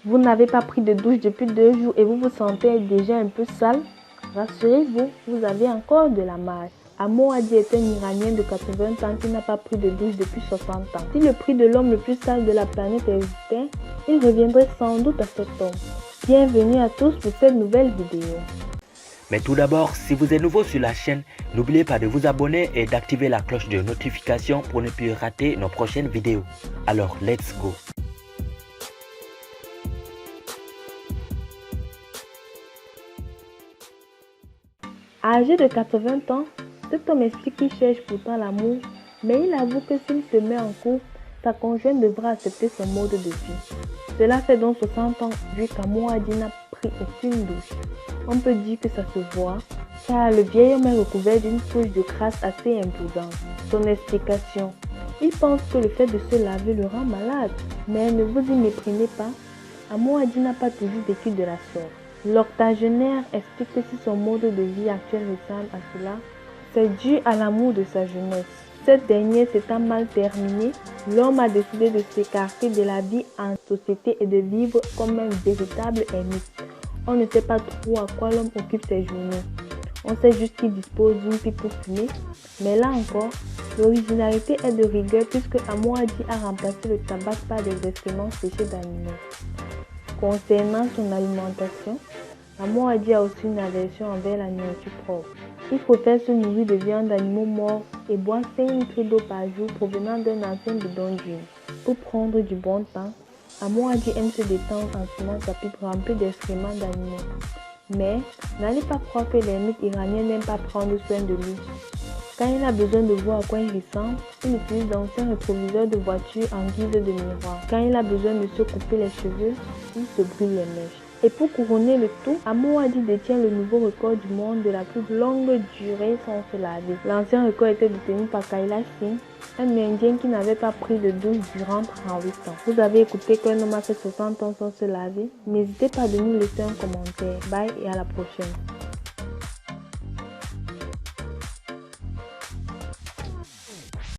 Vous n'avez pas pris de douche depuis 2 jours et vous vous sentez déjà un peu sale? Rassurez-vous, vous avez encore de la marge. Amou Hadi est un Iranien de 80 ans qui n'a pas pris de douche depuis 60 ans. Si le prix de l'homme le plus sale de la planète existait, il reviendrait sans doute à cet homme. Bienvenue à tous pour cette nouvelle vidéo. Mais tout d'abord, si vous êtes nouveau sur la chaîne, n'oubliez pas de vous abonner et d'activer la cloche de notification pour ne plus rater nos prochaines vidéos. Alors, let's go! Âgé de 80 ans, cet homme explique qu'il cherche pourtant l'amour, mais il avoue que s'il se met en couple, sa conjointe devra accepter son mode de vie. Cela fait donc 60 ans vu qu'Amou Hadi n'a pris aucune douche. On peut dire que ça se voit, car le vieil homme est recouvert d'une couche de crasse assez imposante. Son explication: il pense que le fait de se laver le rend malade, mais ne vous y méprenez pas, Amou Hadi n'a pas toujours vécu de la sorte. L'octogénaire explique que si son mode de vie actuel ressemble à cela, c'est dû à l'amour de sa jeunesse. Cette dernière s'étant mal terminée, l'homme a décidé de s'écarter de la vie en société et de vivre comme un véritable ermite. On ne sait pas trop à quoi l'homme occupe ses journées. On sait juste qu'il dispose d'une pipe pour fumer, mais là encore, l'originalité est de rigueur puisque Amou Hadi a remplacé le tabac par des excréments séchés d'animaux. Concernant son alimentation, Amou Hadi a aussi une aversion envers la nourriture propre. Il préfère se nourrir de viande d'animaux morts et boire 5 litres d'eau par jour provenant d'un ancien bidon d'huile. Pour prendre du bon temps, Amou Hadi aime se détendre en fumant sa pipe remplie d'excréments d'animaux. Mais n'allez pas croire que l'ermite iranien n'aime pas prendre soin de lui. Quand il a besoin de voir à quoi il ressemble, il utilise d'anciens rétroviseurs de voiture en guise de miroir. Quand il a besoin de se couper les cheveux, il se brûle les mèches. Et pour couronner le tout, Amou Hadi détient le nouveau record du monde de la plus longue durée sans se laver. L'ancien record était détenu par Kailash Singh, un Indien qui n'avait pas pris de douche durant 38 ans. Vous avez écouté qu'un homme a fait 60 ans sans se laver? N'hésitez pas à nous laisser un commentaire. Bye et à la prochaine.